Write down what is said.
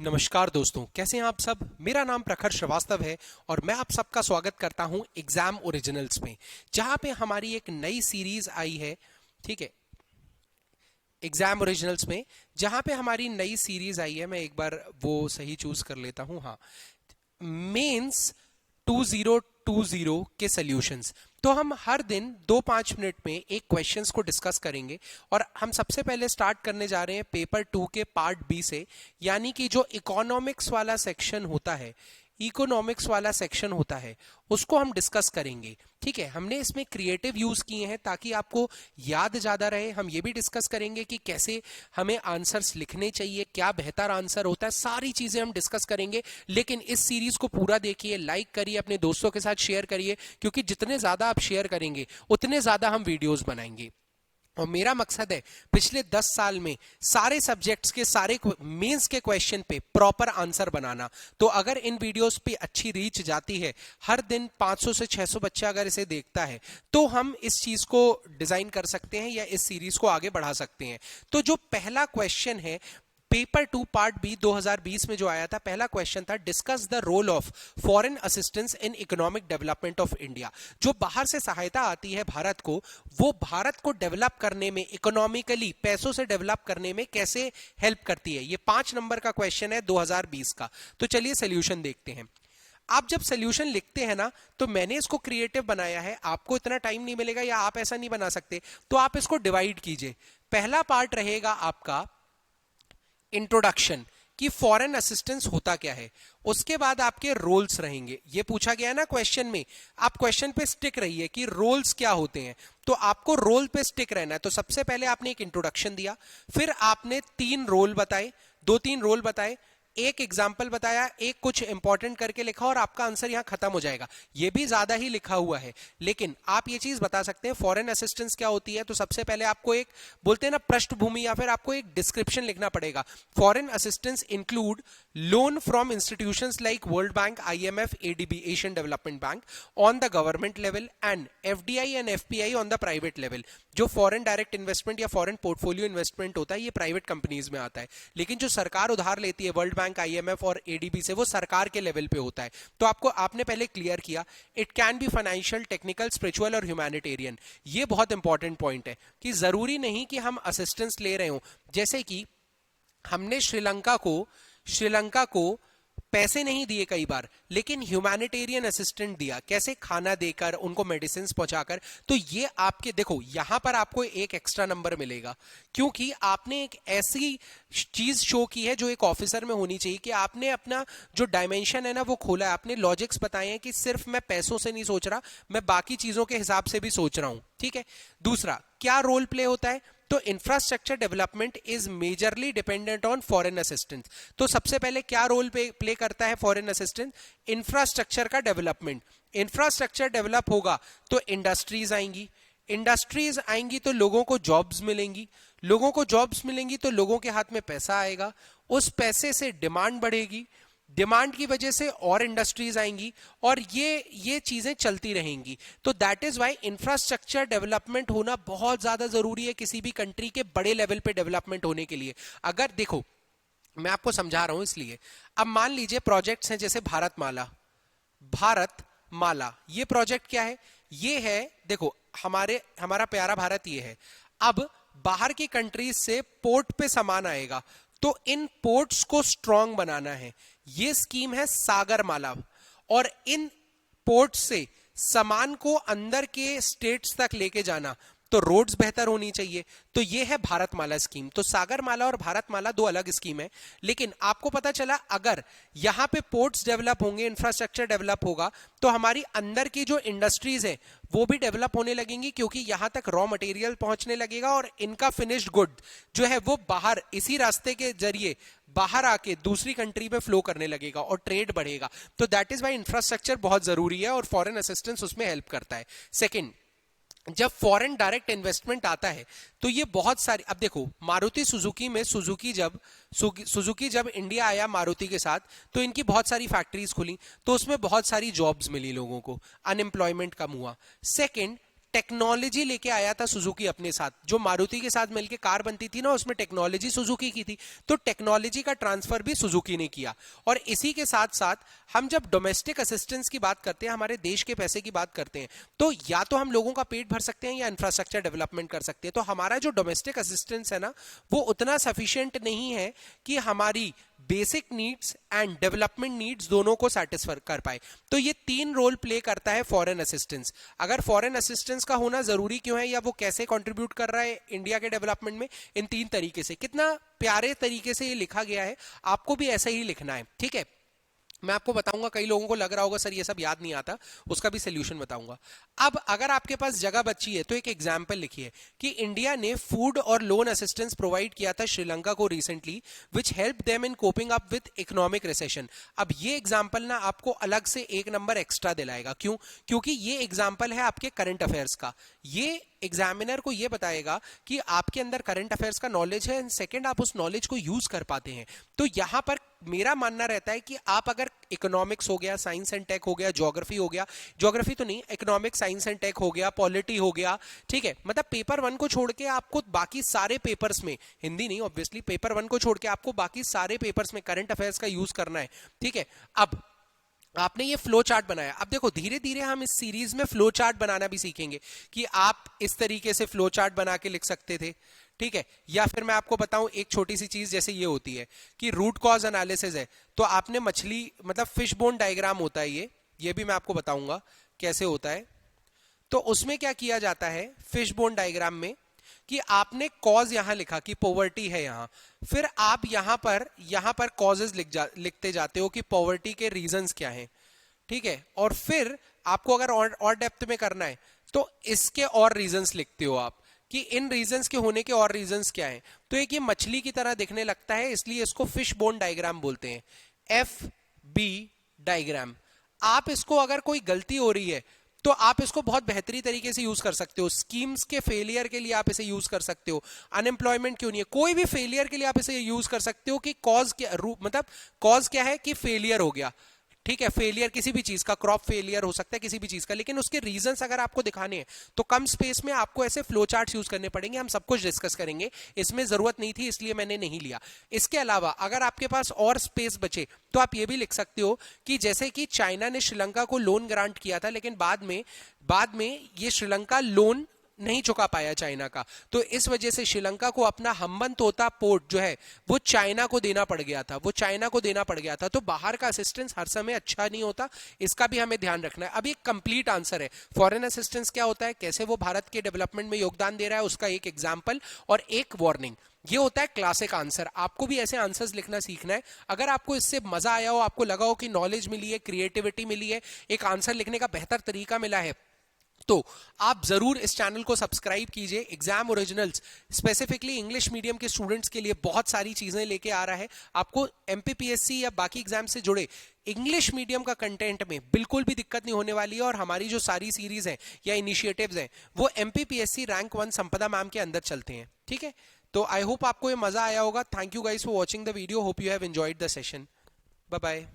नमस्कार दोस्तों, कैसे हैं आप सब। मेरा नाम प्रखर श्रीवास्तव है और मैं आप सबका स्वागत करता हूं एग्जाम ओरिजिनल्स में, जहां पे हमारी एक नई सीरीज आई है। ठीक है, एग्जाम ओरिजिनल्स में जहां पे हमारी नई सीरीज आई है। मैं एक बार वो सही चूज कर लेता हूं। हाँ, मेंस 2020 के सॉल्यूशंस। तो हम हर दिन 2-5 मिनट में एक क्वेश्चंस को डिस्कस करेंगे और हम सबसे पहले स्टार्ट करने जा रहे हैं पेपर 2 के पार्ट बी से, यानी कि जो इकोनॉमिक्स वाला सेक्शन होता है, उसको हम डिस्कस करेंगे। ठीक है, हमने इसमें क्रिएटिव यूज किए हैं ताकि आपको याद ज्यादा रहे। हम ये भी डिस्कस करेंगे कि कैसे हमें आंसर्स लिखने चाहिए, क्या बेहतर आंसर होता है, सारी चीजें हम डिस्कस करेंगे। लेकिन इस सीरीज को पूरा देखिए, लाइक करिए, अपने दोस्तों के साथ शेयर करिए, क्योंकि जितने ज्यादा आप शेयर करेंगे उतने ज्यादा हम वीडियोस बनाएंगे। और मेरा मकसद है पिछले 10 साल में सारे सब्जेक्ट्स के सारे मेंस के क्वेश्चन पे प्रॉपर आंसर बनाना। तो अगर इन वीडियोस पे अच्छी रीच जाती है, हर दिन 500 से 600 बच्चा अगर इसे देखता है, तो हम इस चीज को डिजाइन कर सकते हैं या इस सीरीज को आगे बढ़ा सकते हैं। तो जो पहला क्वेश्चन है पेपर 2 पार्ट बी 2020 में जो आया था, पहला क्वेश्चन था discuss the role of foreign assistance in economic development of India. जो बाहर से सहायता आती है भारत को, वो भारत को डेवलप करने में, इकोनॉमिकली पैसों से डेवलप करने में कैसे हेल्प करती है। ये 5 नंबर का क्वेश्चन है 2020 का। तो चलिए सोल्यूशन देखते हैं। आप जब सोल्यूशन लिखते हैं ना, तो मैंने इसको क्रिएटिव बनाया है, आपको इतना टाइम नहीं मिलेगा या आप ऐसा नहीं बना सकते, तो आप इसको डिवाइड कीजिए। पहला पार्ट रहेगा आपका इंट्रोडक्शन कि फॉरेन असिस्टेंस होता क्या है। उसके बाद आपके रोल्स रहेंगे। ये पूछा गया है ना क्वेश्चन में, आप क्वेश्चन पे स्टिक रहिए कि रोल्स क्या होते हैं। तो आपको रोल पे स्टिक रहना है। तो सबसे पहले आपने एक इंट्रोडक्शन दिया, फिर आपने 3 रोल बताए, 2-3 रोल बताए, एक एग्जाम्पल बताया, एक कुछ इंपॉर्टेंट करके लिखा और आपका आंसर यहां खत्म हो जाएगा। ये भी ज्यादा ही लिखा हुआ है, लेकिन आप ये चीज बता सकते हैं फॉरेन असिस्टेंस क्या होती है। तो सबसे पहले आपको एक बोलते हैं ना पृष्ठभूमि, या फिर आपको एक डिस्क्रिप्शन लिखना पड़ेगा। Foreign assistance include loan from institutions like world bank, IMF, ADB, Asian development bank on the government level and FDI and FPI on the private level. जो फॉरेन डायरेक्ट इन्वेस्टमेंट या फॉरेन पोर्टफोलियो इन्वेस्टमेंट होता है, ये private companies में आता है, लेकिन जो सरकार उधार लेती है वर्ल्ड बैंक, IMF और ADB से, वो सरकार के लेवल पे होता है। तो आपने पहले क्लियर किया, it can be financial, technical, spiritual और ह्यूमैनिटेरियन। ये बहुत इंपॉर्टेंट पॉइंट है कि जरूरी नहीं कि हम असिस्टेंस ले रहे हो। जैसे कि हमने श्रीलंका को पैसे नहीं दिए कई बार, लेकिन ह्यूमैनिटेरियन असिस्टेंट दिया। कैसे? खाना देकर, उनको मेडिसिन पहुंचाकर। तो ये आपके देखो, यहां पर आपको एक एक्स्ट्रा नंबर मिलेगा, क्योंकि आपने एक ऐसी चीज शो की है जो एक ऑफिसर में होनी चाहिए, कि आपने अपना जो डायमेंशन है ना वो खोला है। आपने लॉजिक्स बताए हैं कि सिर्फ मैं पैसों से नहीं सोच रहा, मैं बाकी चीजों के हिसाब से भी सोच रहा हूं। ठीक है। दूसरा, क्या रोल प्ले होता है? तो infrastructure development is majorly dependent on foreign assistance. तो सबसे पहले क्या रोल प्ले करता है फॉरेन असिस्टेंस? इंफ्रास्ट्रक्चर का डेवलपमेंट। इंफ्रास्ट्रक्चर डेवलप होगा तो इंडस्ट्रीज आएंगी, इंडस्ट्रीज आएंगी तो लोगों को जॉब्स मिलेंगी, लोगों को जॉब्स मिलेंगी तो लोगों के हाथ में पैसा आएगा, उस पैसे से डिमांड बढ़ेगी, डिमांड की वजह से और इंडस्ट्रीज आएंगी, और ये चीजें चलती रहेंगी। तो that is why infrastructure development होना बहुत ज्यादा जरूरी है किसी भी कंट्री के बड़े लेवल पे डेवलपमेंट होने के लिए। अगर देखो, मैं आपको समझा रहा हूं इसलिए, अब मान लीजिए प्रोजेक्ट्स हैं जैसे भारत माला। ये प्रोजेक्ट क्या है? ये है, देखो, हमारा प्यारा भारत ये है। अब बाहर की कंट्रीज से पोर्ट पे सामान आएगा, तो इन पोर्ट्स को स्ट्रांग बनाना है। ये स्कीम है सागरमाला, और इन पोर्ट से सामान को अंदर के स्टेट्स तक लेके जाना, तो रोड्स बेहतर होनी चाहिए। तो ये है भारतमाला स्कीम। तो सागरमाला और भारतमाला 2 अलग स्कीम है, लेकिन आपको पता चला अगर यहां पे पोर्ट्स डेवलप होंगे, इंफ्रास्ट्रक्चर डेवलप होगा, तो हमारी अंदर की जो इंडस्ट्रीज है वो भी डेवलप होने लगेंगी, क्योंकि यहां तक रॉ मटेरियल पहुंचने लगेगा और इनका फिनिश्ड गुड जो है वो बाहर इसी रास्ते के जरिए बाहर आके दूसरी कंट्री में फ्लो करने लगेगा और ट्रेड बढ़ेगा। तो दैट इज वाई इंफ्रास्ट्रक्चर बहुत जरूरी है और फॉरेन असिस्टेंस उसमें हेल्प करता है। सेकेंड, जब फॉरेन डायरेक्ट इन्वेस्टमेंट आता है तो ये बहुत सारी, अब देखो मारुति सुजुकी में सुजुकी जब इंडिया आया मारुति के साथ, तो इनकी बहुत सारी फैक्ट्रीज खुली, तो उसमें बहुत सारी जॉब्स मिली लोगों को, अनएम्प्लॉयमेंट कम हुआ। सेकंड, टेक्नोलॉजी लेके आया था सुजुकी अपने साथ, जो मारुति के साथ मिलके कार बनती थी ना, उसमें टेक्नोलॉजी सुजुकी की थी, तो टेक्नोलॉजी का ट्रांसफर भी सुजुकी ने किया। और इसी के साथ साथ हम जब डोमेस्टिक असिस्टेंस की बात करते हैं, हमारे देश के पैसे की बात करते हैं, तो या तो हम लोगों का पेट भर सकते हैं या इंफ्रास्ट्रक्चर डेवलपमेंट कर सकते हैं। तो हमारा जो डोमेस्टिक असिस्टेंस है ना, वो उतना सफिशिएंट नहीं है कि हमारी basic needs and development needs दोनों को सेटिस्फाई कर पाए। तो ये 3 रोल प्ले करता है फॉरेन असिस्टेंस। अगर फॉरेन असिस्टेंस का होना जरूरी क्यों है, या वो कैसे कंट्रीब्यूट कर रहा है इंडिया के डेवलपमेंट में, इन 3 तरीके से। कितना प्यारे तरीके से ये लिखा गया है, आपको भी ऐसा ही लिखना है, ठीक है। मैं आपको बताऊंगा, कई लोगों को लग रहा होगा सर ये सब याद नहीं आता, उसका भी सोल्यूशन बताऊंगा। अब अगर आपके पास जगह बची है तो एक एग्जांपल लिखिए कि इंडिया ने फूड और लोन असिस्टेंस प्रोवाइड किया था श्रीलंका को recently, which help them in coping up with economic recession. अब ये एग्जांपल ना आपको अलग से 1 नंबर एक्स्ट्रा दिलाएगा। क्यों? क्योंकि ये एग्जांपल है आपके करंट अफेयर्स का। ये एग्जामिनर को ये बताएगा कि आपके अंदर करंट अफेयर्स का नॉलेज है, एंड सेकंड आप उस नॉलेज को यूज कर पाते हैं। तो यहां पर मेरा मानना रहता है कि आप अगर इकोनॉमिक्स हो गया, साइंस एंड टेक हो गया, ज्योग्राफी हो गया, ज्योग्राफी तो नहीं, इकोनॉमिक्स, साइंस एंड टेक हो गया, पॉलिटी हो गया, ठीक है, मतलब पेपर 1 को छोड़ के आपको बाकी सारे पेपर्स में, हिंदी नहीं ऑब्वियसली, पेपर 1 को छोड़ के आपको बाकी सारे पेपर्स में करंट अफेयर्स का यूज करना है, ठीक है। अब आपने ये फ्लो चार्ट बनाया। अब देखो धीरे धीरे हम इस सीरीज में फ्लो चार्ट बनाना भी सीखेंगे कि आप इस तरीके से फ्लो चार्ट बना के लिख सकते थे, ठीक है। या फिर मैं आपको बताऊं एक छोटी सी चीज, जैसे ये होती है कि रूट कॉज एनालिसिस है, तो आपने मछली मतलब फिश बोन डायग्राम होता है ये भी मैं आपको बताऊंगा कैसे होता है। तो उसमें क्या किया जाता है फिश बोन डायग्राम में, कि आपने कॉज यहां लिखा कि पॉवर्टी है यहां, फिर आप यहां पर कॉजेज लिखते जाते हो कि पॉवर्टी के रीजंस क्या हैं, ठीक है। और फिर आपको अगर और डेप्थ में करना है तो इसके और रीजंस लिखते हो आप कि इन रीजंस के होने के और रीजंस क्या हैं। तो एक ये मछली की तरह दिखने लगता है, इसलिए इसको फिश बोन डायग्राम बोलते हैं, FB डायग्राम। आप इसको अगर कोई गलती हो रही है तो आप इसको बहुत बेहतरी तरीके से यूज कर सकते हो। स्कीम्स के फेलियर के लिए आप इसे यूज कर सकते हो, अनएम्प्लॉयमेंट क्यों नहीं है, कोई भी फेलियर के लिए आप इसे यूज कर सकते हो कि कॉज क्या, मतलब कॉज क्या है कि फेलियर हो गया, ठीक है। फेलियर किसी भी चीज का, क्रॉप फेलियर हो सकता है किसी भी चीज का, लेकिन उसके रीजंस अगर आपको दिखाने हैं तो कम स्पेस में आपको ऐसे फ्लो चार्ट्स यूज करने पड़ेंगे। हम सब कुछ डिस्कस करेंगे, इसमें जरूरत नहीं थी इसलिए मैंने नहीं लिया। इसके अलावा अगर आपके पास और स्पेस बचे तो आप ये भी लिख सकते हो कि जैसे कि चाइना ने श्रीलंका को लोन ग्रांट किया था, लेकिन बाद में ये श्रीलंका लोन नहीं चुका पाया चाइना का, तो इस वजह से श्रीलंका को अपना हम्बनतोता पोर्ट जो है वो चाइना को देना पड़ गया था। तो बाहर का असिस्टेंस हर समय अच्छा नहीं होता, इसका भी हमें ध्यान रखना है। अब एक कंप्लीट आंसर है फॉरेन असिस्टेंस क्या होता है, कैसे वो भारत के डेवलपमेंट में योगदान दे रहा है, उसका एक एग्जाम्पल और एक वार्निंग। ये होता है क्लासिक आंसर। आपको भी ऐसे आंसर्स लिखना सीखना है। अगर आपको इससे मजा आया हो, आपको लगा हो कि नॉलेज मिली है, क्रिएटिविटी मिली है, एक आंसर लिखने का बेहतर तरीका मिला है, तो आप जरूर इस चैनल को सब्सक्राइब कीजिए। Exam originals specifically English medium के स्टूडेंट्स के लिए बहुत सारी चीजें लेके आ रहा है। आपको एमपीपीएससी या बाकी एग्जाम से जुड़े इंग्लिश मीडियम का कंटेंट में बिल्कुल भी दिक्कत नहीं होने वाली है, और हमारी जो सारी सीरीज है या इनिशिएटिव्स हैं वो एमपीपीएससी रैंक 1 संपदा मैम के अंदर चलते हैं, ठीक है। तो आई होप आपको ये मजा आया होगा। Thank you guys for watching the video, hope you have enjoyed the session. Bye bye.